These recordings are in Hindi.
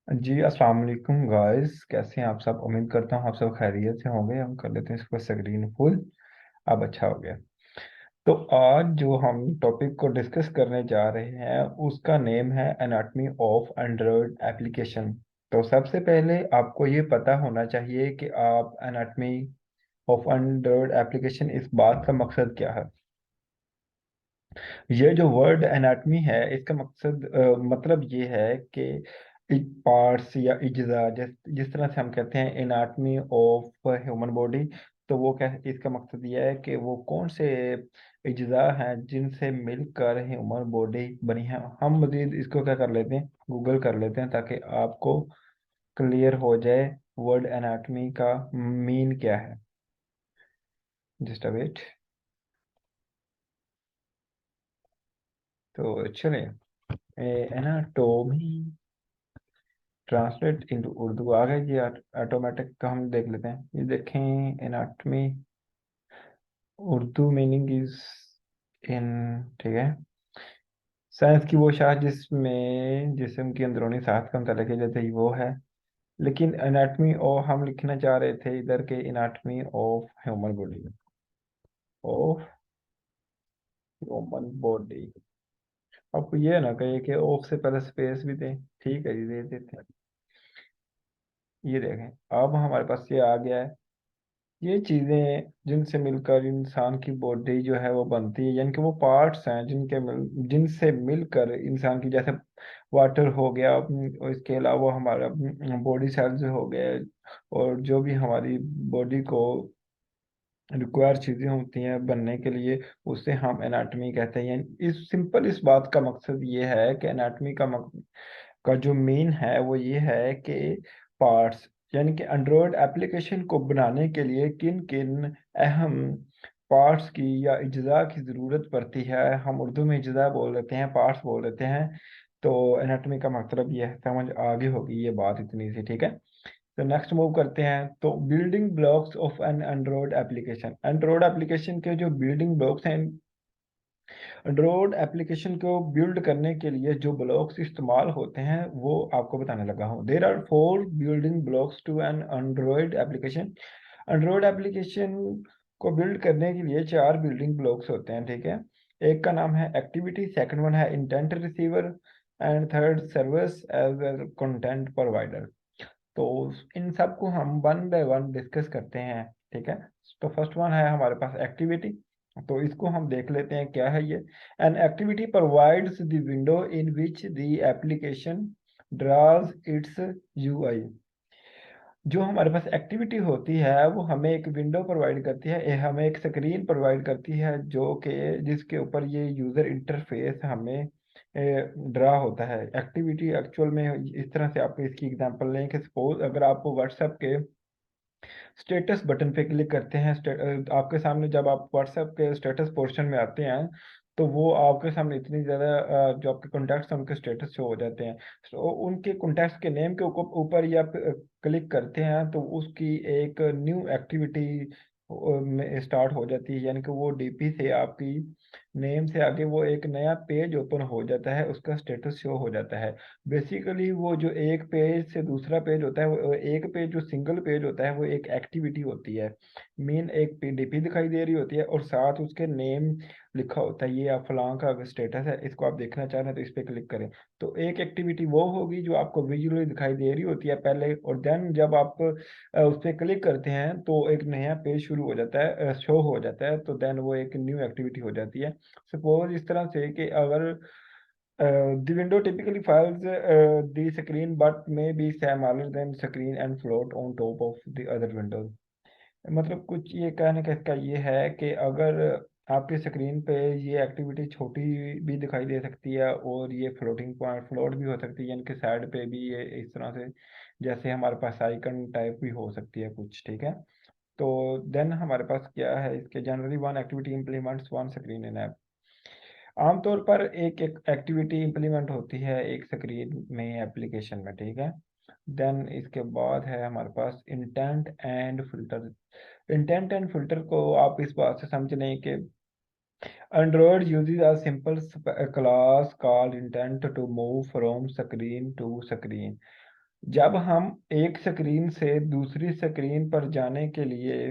जी अस्सलाम वालेकुम गाइस, कैसे हैं आप सब। उम्मीद करता हूँ आप सब खैरियत से होंगे। हम कर लेते हैं इसको स्क्रीन फुल। अब अच्छा हो गया। तो आज जो हम टॉपिक को डिस्कस करने जा रहे हैं उसका नेम है एनाटॉमी ऑफ एंड्रॉयड एप्लीकेशन। तो सबसे पहले आपको ये पता होना चाहिए कि आप एनाटॉमी ऑफ एंड्रॉयड एप्लीकेशन इस बात का मकसद क्या है। ये जो वर्ड एनाटमी है इसका मकसद मतलब ये है कि पार्ट्स या इज्जा जिस तरह से हम कहते हैं एनाटमी ऑफ ह्यूमन बॉडी। तो वो क्या इसका मकसद ये है कि वो कौन से इज्जा हैं जिनसे मिलकर ह्यूमन बॉडी बनी है। हम मजीद इसको क्या कर लेते हैं, गूगल कर लेते हैं ताकि आपको क्लियर हो जाए वर्ड एनाटमी का मीन क्या है। Just a wait. तो चलिए, एनाटोमी ट्रांसलेट इनटू उर्दू आ गया जी। ऑटोमेटिक का हम देख लेते हैं। ये देखें, anatomy Urdu meaning is in, ठीक है, साइंस की वो शाख जिसमें जिस्म की अंदरूनी साख का मतलब है, जैसे वो है। लेकिन एनाटमी और हम लिखना चाह रहे थे इधर के anatomy of human body, of human body. अब ये ना कहिए कि ऑफ से पहले स्पेस भी दें। ठीक है जी, दे देते हैं। ये देखें, अब हमारे पास ये आ गया है। ये चीजें जिनसे मिलकर इंसान की बॉडी जो है वो बनती है, यानी कि वो पार्ट्स हैं जिनसे मिलकर इंसान की, जैसे वाटर हो गया, और इसके अलावा हमारा बॉडी सेल्स हो गए, और जो भी हमारी बॉडी को रिक्वायर चीजें होती हैं बनने के लिए, उसे हम एनाटॉमी कहते हैं। यानी इस बात का मकसद ये है कि एनाटॉमी का जो मेन है वो ये है कि पार्ट्स, यानी कि एंड्रॉयड एप्लीकेशन को बनाने के लिए किन किन अहम पार्ट्स की या इज्जा की ज़रूरत पड़ती है। हम उर्दू में इज्जा बोल देते हैं, पार्ट्स बोल देते हैं। तो एनाटॉमी का मतलब ये है, समझ आगे होगी ये बात इतनी सी, ठीक है। तो नेक्स्ट मूव करते हैं। तो building blocks of N Android application, Android application के जो बिल्डिंग ब्लॉक्स हैं, एंड्रॉयड एप्लीकेशन को बिल्ड करने के लिए जो ब्लॉक्स इस्तेमाल होते हैं वो आपको बताने लगा हूँ। There are 4 building blocks to an Android application. Android application को बिल्ड करने के लिए 4 बिल्डिंग ब्लॉक्स होते हैं, ठीक है। एक का नाम है एक्टिविटी, सेकंड वन है intent receiver, and third service as a content provider. तो इन सब को हम वन बाय वन डिस्कस करते हैं, ठीक है। तो फर्स्ट वन है हमारे पास एक्टिविटी। तो इसको हम देख लेते हैं क्या है ये। An activity provides the window in which the application draws it's UI. जो हमारे पास एक्टिविटी होती है वो हमें एक विंडो प्रोवाइड करती है, हमें एक स्क्रीन प्रोवाइड करती है जो कि जिसके ऊपर ये यूज़र इंटरफेस हमें ड्रा होता है। एक्टिविटी एक्चुअल में इस तरह से, आपको इसकी एग्जांपल लें कि सपोज अगर आप व्हाट्सएप के स्टेटस बटन पे क्लिक करते हैं, आपके सामने जब आप व्हाट्सएप के स्टेटस पोर्शन में आते हैं तो वो आपके सामने इतनी ज़्यादा जो आपके कॉन्टैक्ट्स हैं उनके स्टेटस शो हो जाते हैं। तो उनके कॉन्टैक्ट्स के नेम के ऊपर या क्लिक करते हैं तो उसकी एक न्यू एक्टिविटी में स्टार्ट हो जाती है, यानी कि वो डीपी से आपकी नेम से आगे वो एक नया पेज ओपन हो जाता है, उसका स्टेटस शो हो जाता है। बेसिकली वो जो एक पेज से दूसरा पेज होता है, वो एक पेज जो सिंगल पेज होता है वो एक एक्टिविटी होती है। मेन एक पीडीपी दिखाई दे रही होती है और साथ उसके नेम लिखा होता है। ये आप फलां का स्टेटस है, इसको आप देखना चाह रहे हैं तो इस पे क्लिक करें। तो एक एक्टिविटी वो होगी जो आपको विजुअली दिखाई दे रही होती है पहले, और देन जब आप उस पर क्लिक करते हैं तो एक नया पेज शुरू हो जाता है, शो हो जाता है, तो देन वो एक न्यू एक्टिविटी हो जाती है। सपोज इस तरह से कि अगर the window typically files the screen but may be smaller than screen and float on top of the other windows। मतलब कुछ ये कहने का इसका ये है कि अगर आपकी स्क्रीन पे ये एक्टिविटी छोटी भी दिखाई दे सकती है और ये फ्लोटिंग पॉइंट फ्लोट भी हो सकती है, यानी कि साइड पे भी ये इस तरह से, जैसे हमारे पास आइकन टाइप भी हो सकती है कुछ, ठीक है। तो देन हमारे पास क्या है, इसके generally one activity implements one screen इन ऐप। आमतौर पर एक एक्टिविटी इंप्लीमेंट होती है एक स्क्रीन में एप्लीकेशन में, ठीक है। देन इसके बाद है हमारे पास intent and filter. Intent and filter को आप इस बात से समझ लें कि Android uses a simple class called intent to move from screen to screen. जब हम एक स्क्रीन से दूसरी स्क्रीन पर जाने के लिए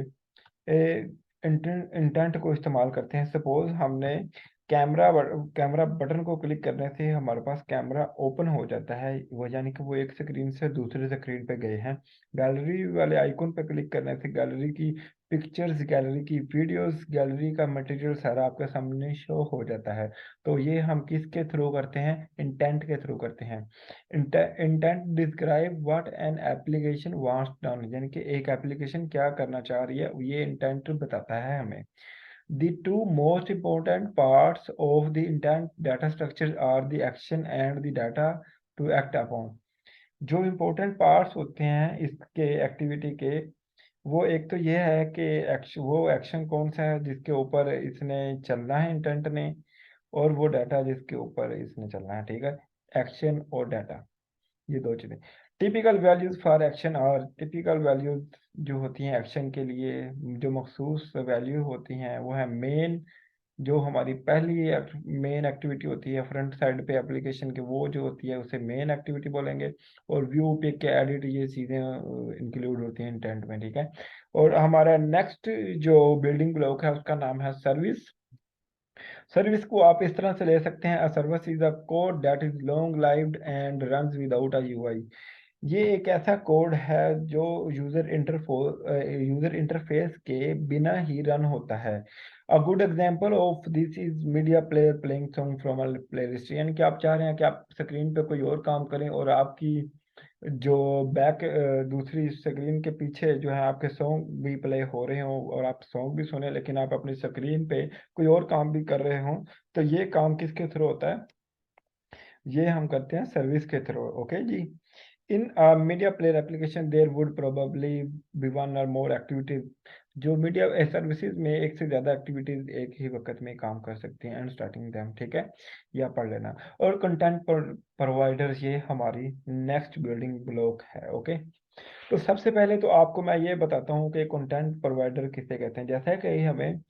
इंटेंट को इस्तेमाल करते हैं। सपोज हमने कैमरा बटन को क्लिक करने से हमारे पास कैमरा ओपन हो जाता है, वो यानी कि वो एक स्क्रीन से दूसरी स्क्रीन पे गए हैं। गैलरी वाले आइकन पे क्लिक करने से गैलरी की पिक्चर्स, गैलरी की वीडियोस, गैलरी का मटेरियल सारा आपके सामने शो हो जाता है। तो ये हम किसके थ्रू करते हैं? इंटेंट के थ्रू करते हैं। Intent describe what an application wants done, यानी कि एक एप्लीकेशन क्या करना चाह रही है, ये इंटेंट बताता है हमें। The two most important parts of the intent data structure are the action and the data to act upon। जो इम्पोर्टेंट पार्ट्स होते हैं इसके एक्टिविटी के, वो एक तो ये है कि वो एक्शन कौन सा है जिसके ऊपर इसने चलना है इंटेंट ने, और वो डाटा जिसके ऊपर इसने चलना है। ठीक है, एक्शन और डाटा, ये दो चीजें। टिपिकल वैल्यूज फॉर एक्शन, और टिपिकल वैल्यूज जो होती हैं एक्शन के लिए, जो मखसूस वैल्यू होती हैं वो है मेन। जो हमारी पहली मेन एक्टिविटी होती है फ्रंट साइड पे एप्लीकेशन के, वो जो होती है उसे मेन एक्टिविटी बोलेंगे। और व्यू पे के एडिट, ये चीज़ें इंक्लूड होती हैं इंटेंट में। ठीक है, और हमारा नेक्स्ट जो बिल्डिंग ब्लॉक है उसका नाम है सर्विस। सर्विस को आप इस तरह से ले सकते हैं, a service is a code that is long lived and runs without a UI. ये एक ऐसा कोड है जो यूजर इंटरफेस के बिना ही रन होता है। A good example of this is media player playing song from a playlist, यानी कि आप चाह रहे हैं कि आप स्क्रीन पे कोई और काम करें और आपकी जो दूसरी स्क्रीन के पीछे जो है आपके सॉन्ग भी प्ले हो रहे हो और आप सॉन्ग भी सुने, लेकिन आप अपनी स्क्रीन पे कोई और काम भी कर रहे हो। तो ये काम किसके थ्रू होता है? ये हम करते हैं सर्विस के थ्रू। ओके जी। In a media player application, there would probably be one or more activities। जो मीडिया सर्विसेज में एक से ज़्यादा एक्टिविटीज एक ही वक्त में काम कर सकती हैं, एंड स्टार्टिंग दैम। ठीक है, या पढ़ लेना। और कंटेंट प्रोवाइडर्स, ये हमारी नेक्स्ट बिल्डिंग ब्लॉक है। ओके, तो सबसे पहले तो आपको मैं ये बताता हूँ कि कंटेंट प्रोवाइडर किसे कहते हैं। जैसा कि हमें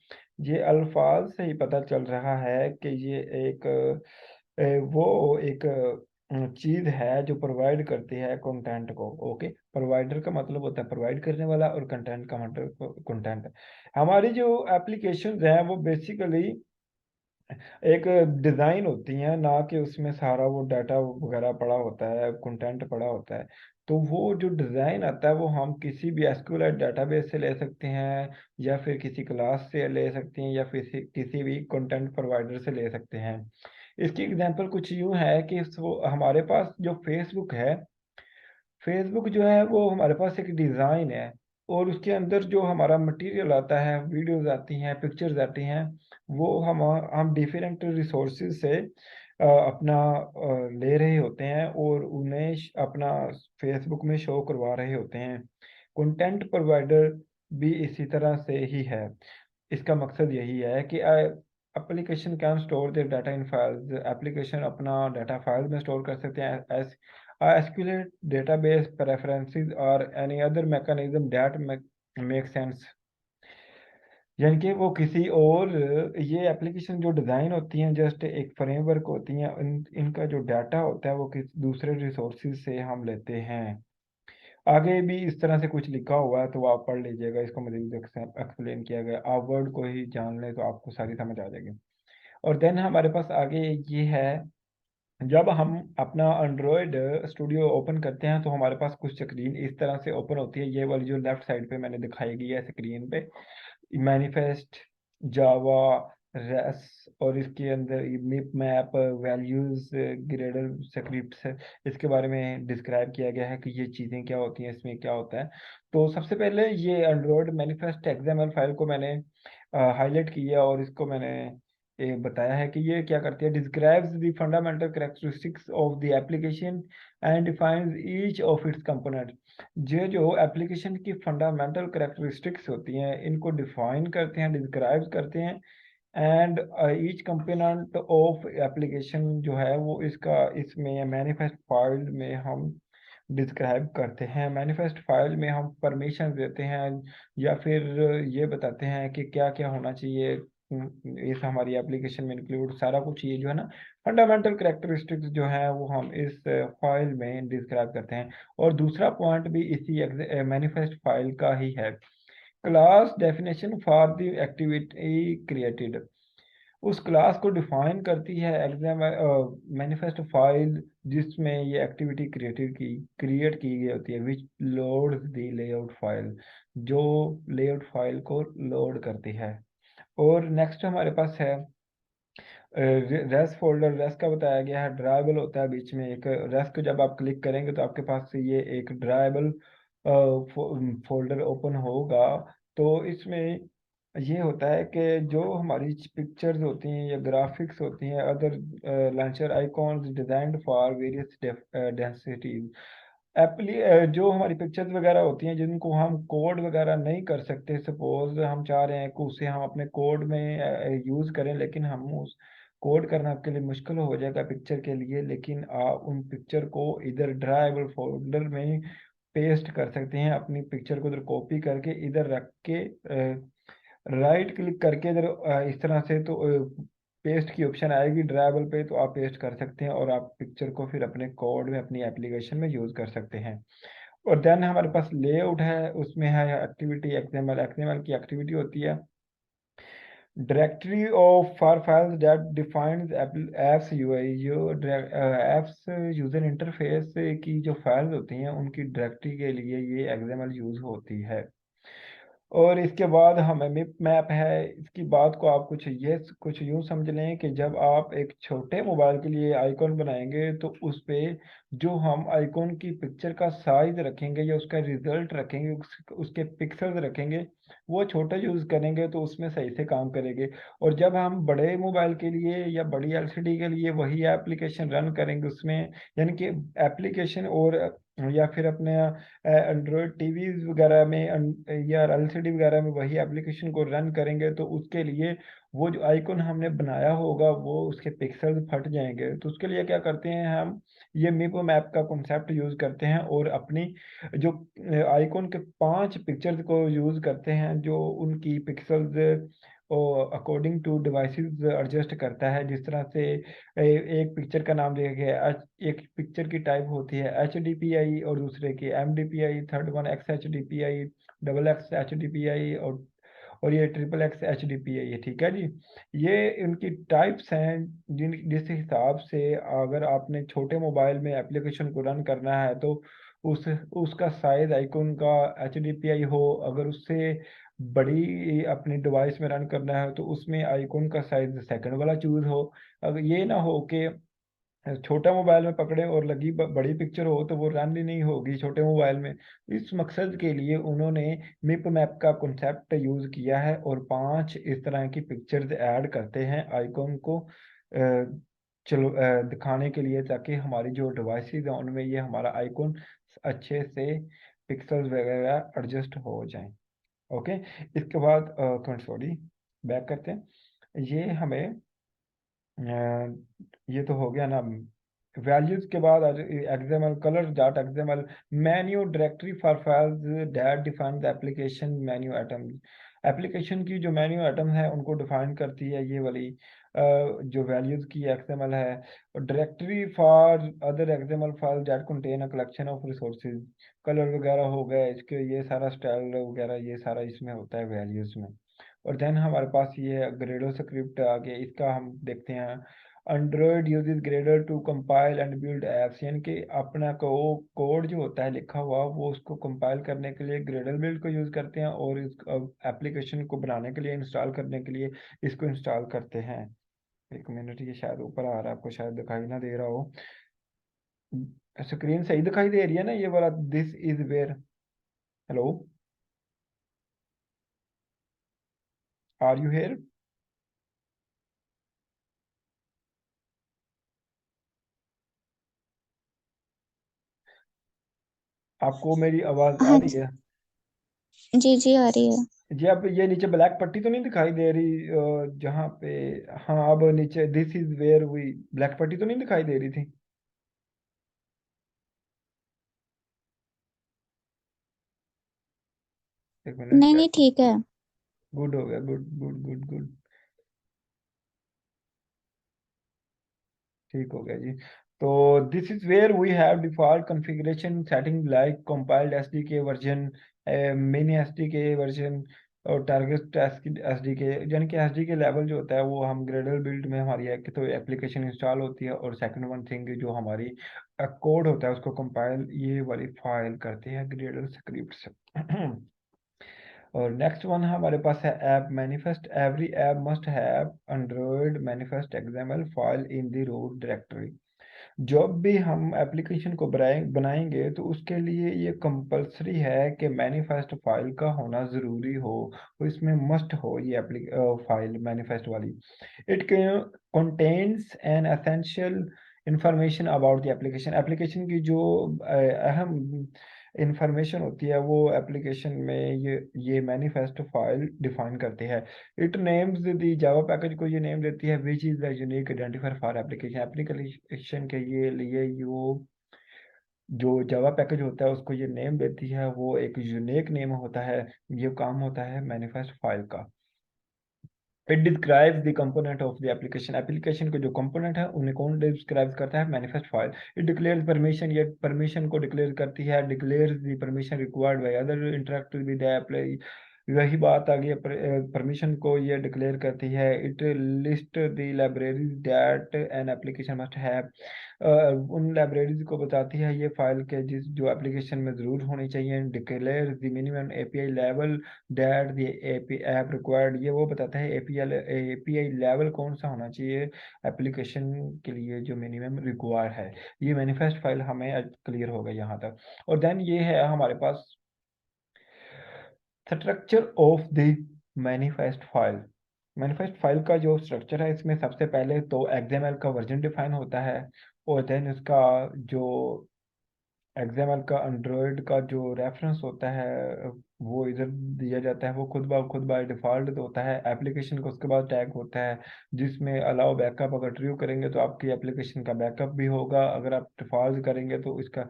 ये अल्फाज से ही पता चल रहा है कि ये एक वो एक चीज है जो प्रोवाइड करती है कंटेंट को। ओके, प्रोवाइडर का मतलब होता है प्रोवाइड करने वाला, और कंटेंट का मतलब कंटेंट। हमारी जो एप्लीकेशन है वो बेसिकली एक डिज़ाइन होती हैं, ना कि उसमें सारा वो डाटा वगैरह पड़ा होता है, कंटेंट पड़ा होता है। तो वो जो डिज़ाइन आता है वो हम किसी भी एसक्यूएल डेटाबेस से ले सकते हैं, या फिर किसी क्लास से ले सकते हैं, या फिर किसी भी कंटेंट प्रोवाइडर से ले सकते हैं। इसकी एग्जांपल कुछ यूँ है कि हमारे पास जो फेसबुक है, फेसबुक जो है वो हमारे पास एक डिज़ाइन है, और उसके अंदर जो हमारा मटेरियल आता है, वीडियोस आती हैं, पिक्चर्स आती हैं, वो हम डिफरेंट रिसोर्सेज से अपना ले रहे होते हैं और उन्हें अपना फेसबुक में शो करवा रहे होते हैं। कंटेंट प्रोवाइडर भी इसी तरह से ही है। इसका मकसद यही है कि application can store their data in files. Application अपना डाटा फाइल में स्टोर कर सकते हैं, as SQL database preferences or any other mechanism that make sense। यानी कि वो किसी और, ये एप्लीकेशन जो डिज़ाइन होती हैं जस्ट एक फ्रेमवर्क होती हैं, इनका जो डाटा होता है वो किस दूसरे रिसोर्सेज से हम लेते हैं। आगे भी इस तरह से कुछ लिखा हुआ है तो आप पढ़ लीजिएगा, इसको मज़ीद एक्सप्लेन किया गया। आप वर्ड को ही जान लें तो आपको सारी समझ आ जाएगी। और देन हमारे पास आगे ये है, जब हम अपना एंड्रॉयड स्टूडियो ओपन करते हैं तो हमारे पास कुछ स्क्रीन इस तरह से ओपन होती है। ये वाली जो लेफ्ट साइड पे मैंने दिखाई गई है स्क्रीन पे, मैनिफेस्ट, जावा, रेस, और इसके अंदर मिप मैप, वैल्यूज, ग्रेडल स्क्रिप्ट्स, इसके बारे में डिस्क्राइब किया गया है कि ये चीज़ें क्या होती हैं, इसमें क्या होता है। तो सबसे पहले ये एंड्रॉयड मैनिफेस्ट एक्सएमएल फाइल को मैंने हाईलाइट किया, और इसको मैंने बताया है कि ये क्या करती है, describes the fundamental characteristics of the application and defines each of its component. ये जो एप्लीकेशन की फंडामेंटल कैरेक्टरिस्टिक्स होती हैं इनको डिफाइन करते हैं, डिस्क्राइब करते हैं, and each component of application जो है वो इसका इसमें मैनिफेस्ट फाइल में हम डिस्क्राइब करते हैं। मैनिफेस्ट फाइल में हम परमिशन देते हैं, या फिर ये बताते हैं कि क्या क्या होना चाहिए इस हमारी एप्लीकेशन में इंक्लूड, सारा कुछ ये जो है ना फंडामेंटल करेक्टरिस्टिक्स जो है वो हम इस फाइल में डिस्क्राइब करते हैं। और दूसरा पॉइंट भी इसी मैनिफेस्ट फाइल का ही है, class definition for the activity created. उस क्लास को डिफाइन करती है एग्जाम मैनिफेस्ट फाइल जिसमें ये एक्टिविटी क्रिएट की गई होती है, विच लोड्स द लेआउट फाइल, जो लेआउट फाइल को लोड करती है। और नेक्स्ट हमारे पास है रेस फोल्डर। रेस का बताया गया है ड्राइबल होता है बीच में एक। रेस को जब आप क्लिक करेंगे तो आपके पास से ये एक ड्राइबल फोल्डर ओपन होगा। तो इसमें ये होता है कि जो हमारी पिक्चर्स होती हैं या ग्राफिक्स होती हैं, other launcher icons designed for various densities, जो हमारी पिक्चर्स वगैरह होती हैं जिनको हम कोड वगैरह नहीं कर सकते, सपोज हम चाह रहे हैं कि उसे हम अपने कोड में यूज़ करें, लेकिन हम उस कोड करना आपके लिए मुश्किल हो जाएगा पिक्चर के लिए, लेकिन आप उन पिक्चर को इधर ड्राइबल फोल्डर में पेस्ट कर सकते हैं। अपनी पिक्चर को इधर कॉपी करके इधर रख के राइट क्लिक करके इधर इस तरह से तो पेस्ट की ऑप्शन आएगी ड्राइबल पे, तो आप पेस्ट कर सकते हैं और आप पिक्चर को फिर अपने कोड में अपनी एप्लीकेशन में यूज़ कर सकते हैं। और देन हमारे पास लेआउट है, उसमें है एक्टिविटी एक्सएमएल। एक्सएमएल की एक्टिविटी होती है directory of for files that defines apps UI. जो एप्स यूजर इंटरफेस की जो फाइल्स होती हैं उनकी डायरेक्टरी के लिए ये एक्सएमएल यूज होती है। और इसके बाद हमें मिप मैप है। इसकी बात को आप कुछ यूं समझ लें कि जब आप एक छोटे मोबाइल के लिए आइकॉन बनाएंगे तो उस पे जो हम आइकॉन की पिक्चर का साइज रखेंगे या उसका रिजल्ट रखेंगे, उसके पिक्सल्स रखेंगे, वो छोटा यूज करेंगे तो उसमें सही से काम करेंगे। और जब हम बड़े मोबाइल के लिए या बड़ी एलसीडी के लिए वही एप्लीकेशन रन करेंगे उसमें, यानी कि एप्लीकेशन, और या फिर अपने एंड्रॉयड टीवीज वगैरह में या एलसीडी वगैरह में वही एप्लीकेशन को रन करेंगे, तो उसके लिए वो जो आइकन हमने बनाया होगा वो उसके पिक्सल फट जाएंगे। तो उसके लिए क्या करते हैं हम, ये मिपो मैप का कॉन्सेप्ट यूज करते हैं और अपनी जो आइकॉन के 5 पिक्चर्स को यूज करते हैं, जो उनकी pixels according to devices adjust करता है। जिस तरह से एक पिक्चर का नाम दिया गया है, एक पिक्चर की टाइप होती है HDPI और दूसरे की MDPI, third one XHDPI, double x H D P I, और ये ट्रिपल एक्स HDPI है। ठीक है जी, ये इनकी टाइप्स हैं जिस हिसाब से अगर आपने छोटे मोबाइल में एप्लीकेशन को रन करना है तो उस उसका साइज आइकॉन का HDPI हो। अगर उससे बड़ी अपनी डिवाइस में रन करना है तो उसमें आइकॉन का साइज सेकंड वाला चूज हो। अगर ये ना हो कि छोटा मोबाइल में पकड़े और लगी बड़ी पिक्चर हो तो वो रन ही नहीं होगी छोटे मोबाइल में। इस मकसद के लिए उन्होंने मिप मैप का कॉन्सेप्ट यूज किया है और 5 इस तरह की पिक्चर्स ऐड करते हैं आइकॉन को दिखाने के लिए, ताकि हमारी जो डिवाइसेस हैं उनमें ये हमारा आइकॉन अच्छे से पिक्सल्स वगैरह एडजस्ट हो जाएं। ओके, इसके बाद सॉरी, बैक करते हैं। ये हमें ये तो हो गया ना वैल्यूज के बाद XML colour dot XML menu directory for files that define the application menu item. Application की जो मेन्यू आइटम है उनको डिफाइन करती है ये वाली जो वैल्यूज की एक्सएमएल है। Directory for other XML file that contain a collection of resources, colour वगैरह हो गए इसके, ये सारा स्टाइल वगैरह ये सारा इसमें होता है वैल्यूज में। और देन हमारे पास ये ग्रेडो स्क्रिप्ट आ गया, इसका हम देखते हैं। Android uses Gradle to compile and build apps, यानी कि अपना कोड जो होता है लिखा हुआ वो उसको कंपाइल करने के लिए ग्रेडल बिल्ड को यूज करते हैं, और इस एप्लीकेशन को बनाने के लिए इंस्टॉल करने के लिए इसको इंस्टॉल करते हैं। एक मिनट, ये शायद ऊपर आ रहा है, आपको शायद दिखाई ना दे रहा हो। स्क्रीन सही दिखाई दे रही है ना ये वाला, this is where, hello, are you here? आपको मेरी आवाज आ हाँ रही है? जी जी आ रही है। जी, अब ये नीचे ब्लैक पट्टी तो नहीं दिखाई दे रही जहाँ पे, हाँ अब नीचे दिस इज वेयर हुई, ब्लैक पट्टी तो नहीं दिखाई दे रही थी? एक मिनट, नहीं नहीं ठीक है। गुड हो गया, गुड गुड गुड गुड। ठीक हो गया जी। तो this is where we have default configuration setting like compiled SDK version, mini SDK version और टारगेट एसडीके, यानी कि एसडीके लेवल जो होता है वो हम ग्रेडल बिल्ड में हमारी एक तो एप्लीकेशन इंस्टॉल होती है, और सेकंड वन थिंग जो हमारी कोड होता है उसको कंपाइल ये वाली फाइल करते हैं ग्रेडल स्क्रिप्ट से। और नेक्स्ट वन हमारे पास है app manifest. Every app must have Android manifest XML file in the root directory. जब भी हम एप्लीकेशन को बनाएंगे तो उसके लिए ये कंपलसरी है कि मैनिफेस्ट फाइल का होना ज़रूरी हो, तो इसमें मस्ट हो ये फाइल मैनिफेस्ट वाली। It contains an essential information about the application. Application की जो अहम इंफॉर्मेशन होती है वो एप्लीकेशन में ये मैनिफेस्ट फाइल डिफाइन करती है। It names the Java package को ये नेम देती है which is the unique identifier for application. Application के ये लिए जो जावा पैकेज होता है उसको ये नेम देती है, वो एक यूनिक नेम होता है। ये काम होता है मैनिफेस्ट फाइल का। It describes the component of the application. Application के जो कंपोनेंट है उन्हें कौन डिस्क्राइब करता है? Manifest file. It declares permission, ये परमिशन को डिक्लेयर करती है। Declares the permission required by other interact with the apply. वही बात आ गई, परमिशन को ये डिक्लेयर करती है। It list the libraries that an application must have. उन लाइब्रेरीज को बताती है ये फाइल के जिस जो एप्लीकेशन में ज़रूर होनी चाहिए। Declare the minimum API level that the AP app required, ये वो बताता है एपीआई लेवल कौन सा होना चाहिए एप्लीकेशन के लिए जो मिनिमम रिक्वायर है। ये मैनिफेस्ट फाइल हमें क्लियर हो गया यहाँ तक। और देन ये है हमारे पास structure of the manifest file. Manifest file का जो स्ट्रक्चर है इसमें सबसे पहले तो एक्सएमएल का वर्जन डिफाइन होता है, और देन इसका जो एक्सएमएल का एंड्रॉयड का जो रेफरेंस होता है वो इधर दिया जाता है, वो खुद बाय डिफ़ॉल्ट होता है। एप्लीकेशन का उसके बाद टैग होता है जिसमें अलाउ बैकअप, अगर ट्रू करेंगे तो आपकी एप्लीकेशन का बैकअप भी होगा, अगर आप डिफ़ॉल्ट करेंगे तो इसका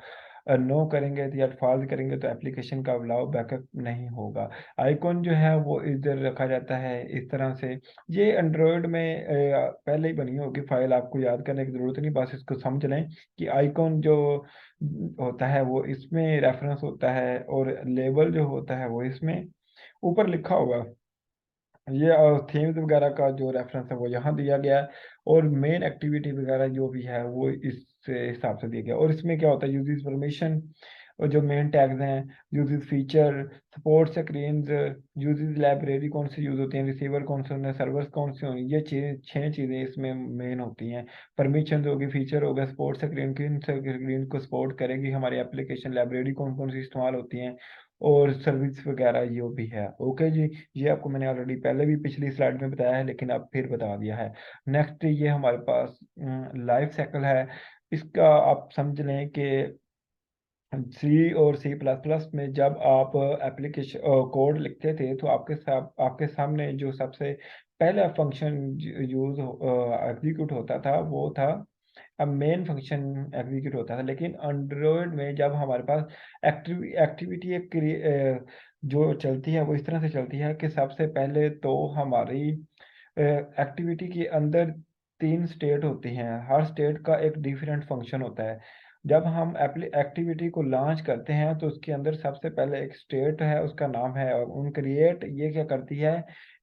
नो करेंगे तो या डिफ़ॉल्ट करेंगे तो एप्लीकेशन का अलाउ बैकअप नहीं होगा। आइकॉन जो है वो इधर रखा जाता है इस तरह से। ये एंड्रॉयड में पहले ही बनी होगी फाइल, आपको याद करने की ज़रूरत नहीं, बस इसको समझ लें कि आइकॉन जो होता है वो इसमें रेफरेंस होता है, और लेबल जो होता है वो इसमें ऊपर लिखा होगा। ये थीम्स वगैरह का जो रेफरेंस है वो यहाँ दिया गया है, और मेन एक्टिविटी वगैरह जो भी है वो इस हिसाब से दिया गया। और इसमें क्या होता है? यूजेस परमिशन, और जो मेन टैग्स हैं, uses feature, support screens, uses library कौन सी यूज होती हैं, रिसीवर कौन से होंगे, सर्वर्स कौन से होंगे, ये छह चीज़ें इसमें मेन होती हैं। परमिशन होगी, फीचर होगा, सपोर्ट स्क्रीन, किन स्क्रीन को सपोर्ट करेगी हमारी एप्लीकेशन, लाइब्रेरी कौन कौन सी इस्तेमाल होती हैं, और सर्विस वगैरह ये भी है। ओके जी, ये आपको मैंने ऑलरेडी पहले भी पिछली स्लाइड में बताया है, लेकिन अब फिर बता दिया है। नेक्स्ट ये हमारे पास लाइफ साइकिल है। इसका आप समझ लें कि सी और सी प्लस प्लस में जब आप एप्लीकेशन कोड लिखते थे तो आपके सामने जो सबसे पहला फंक्शन यूज एग्जीक्यूट होता था वो था, अब मेन फंक्शन एग्जीक्यूट होता था। लेकिन एंड्रॉयड में जब हमारे पास एक्टिविटी जो चलती है वो इस तरह से चलती है कि सबसे पहले तो हमारी एक्टिविटी के अंदर तीन स्टेट होती हैं, हर स्टेट का एक डिफरेंट फंक्शन होता है। जब हम एक्टिविटी को लॉन्च करते हैं तो उसके अंदर सबसे पहले एक स्टेट है, उसका नाम है उन क्रिएट। ये क्या करती है?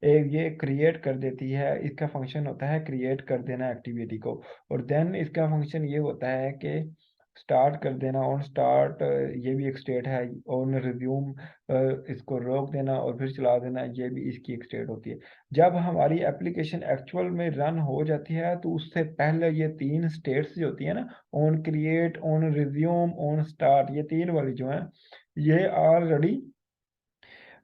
ये क्रिएट कर देती है, इसका फंक्शन होता है क्रिएट कर देना एक्टिविटी को। और देन इसका फंक्शन ये होता है कि स्टार्ट कर देना, ऑन स्टार्ट, ये भी एक स्टेट है। ऑन रिज्यूम, इसको रोक देना और फिर चला देना, ये भी इसकी एक स्टेट होती है। जब हमारी एप्लीकेशन एक्चुअल में रन हो जाती है तो उससे पहले ये तीन स्टेट्स जो होती है ना, on create, on resume, on start, ये तीन वाली जो है ये ऑलरेडी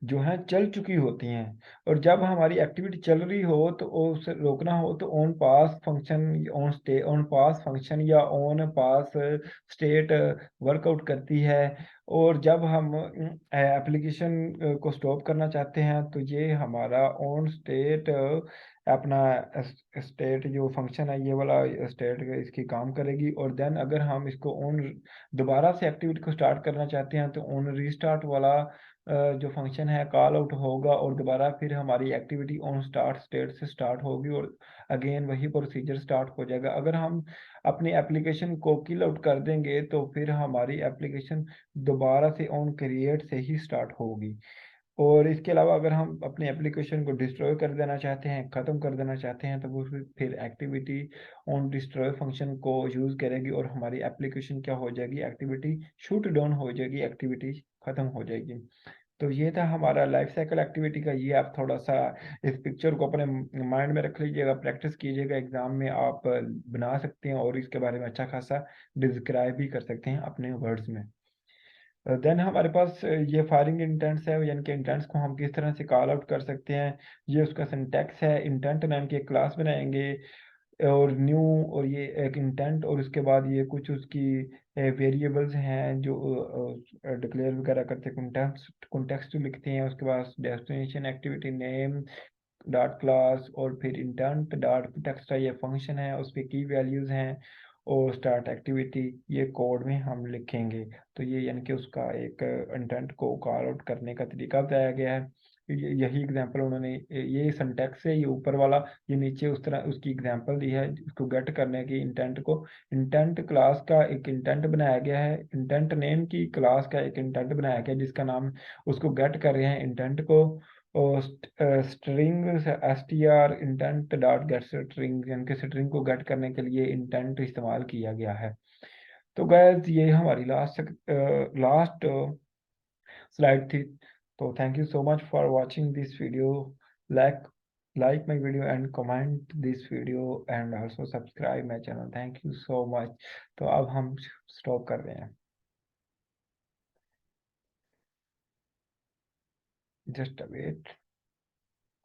जो है चल चुकी होती हैं। और जब हमारी एक्टिविटी चल रही हो तो उसे रोकना हो तो on pass function, on pass function या ऑन पास स्टेट वर्कआउट करती है। और जब हम एप्लीकेशन को स्टॉप करना चाहते हैं तो ये हमारा ऑन स्टेट अपना स्टेट जो फंक्शन है ये वाला स्टेट इसकी काम करेगी। और देन अगर हम इसको ऑन दोबारा से एक्टिविटी को स्टार्ट करना चाहते हैं तो ऑन रीस्टार्ट वाला जो फंक्शन है कॉल आउट होगा और दोबारा फिर हमारी एक्टिविटी ऑन स्टार्ट स्टेट से स्टार्ट होगी और अगेन वही प्रोसीजर स्टार्ट हो जाएगा। अगर हम अपनी एप्लीकेशन को किल आउट कर देंगे तो फिर हमारी एप्लीकेशन दोबारा से ऑन क्रिएट से ही स्टार्ट होगी। और इसके अलावा अगर हम अपने एप्लीकेशन को डिस्ट्रॉय कर देना चाहते हैं, ख़त्म कर देना चाहते हैं, तो वो फिर एक्टिविटी ऑन डिस्ट्रॉय फंक्शन को यूज़ करेगी और हमारी एप्लीकेशन क्या हो जाएगी, एक्टिविटी शूट डाउन हो जाएगी, एक्टिविटी ख़त्म हो जाएगी। तो ये था हमारा लाइफ साइकिल एक्टिविटी का। ये आप थोड़ा सा इस पिक्चर को अपने माइंड में रख लीजिएगा, प्रैक्टिस कीजिएगा, एग्जाम में आप बना सकते हैं और इसके बारे में अच्छा खासा डिस्क्राइब भी कर सकते हैं अपने वर्ड्स में। देन हमारे पास ये फायरिंग इंटेंट्स है, यानी कि इंटेंट्स को हम किस तरह से कॉल आउट कर सकते हैं। ये उसका सिंटैक्स है। इंटेंट नाम की एक क्लास बनाएंगे और न्यू, और ये एक इंटेंट, और उसके बाद ये कुछ उसकी वेरिएबल्स हैं जो डिक्लेयर वगैरह करते हैं, कॉन्टेक्स्ट लिखते हैं। उसके बाद destination activity name dot class, और फिर इंटेंट डॉट टेक्स्ट ये फंक्शन है, उस पर की वैल्यूज हैं, और स्टार्ट एक्टिविटी ये कोड में हम लिखेंगे। तो ये यानी कि उसका एक इंटेंट को कॉल आउट करने का तरीका बताया गया है। यही एग्जांपल उन्होंने, ये सिंटैक्स है ये ऊपर वाला, ये नीचे उस तरह उसकी एग्जांपल दी है उसको गेट करने की इंटेंट को। इंटेंट क्लास का एक इंटेंट बनाया गया है, इंटेंट नेम की क्लास का एक इंटेंट बनाया गया है जिसका नाम, उसको गेट कर रहे हैं इंटेंट को। और string S T R intent dot gate string, यानी कि स्ट्रिंग को गेट करने के लिए इंटेंट इस्तेमाल किया गया है। तो गैस ये हमारी लास्ट स्लाइड थी। तो thank you so much for watching this video. Like like my video and comment this video and also subscribe my channel. Thank you so much. तो अब हम स्टॉप कर रहे हैं। Just a wait.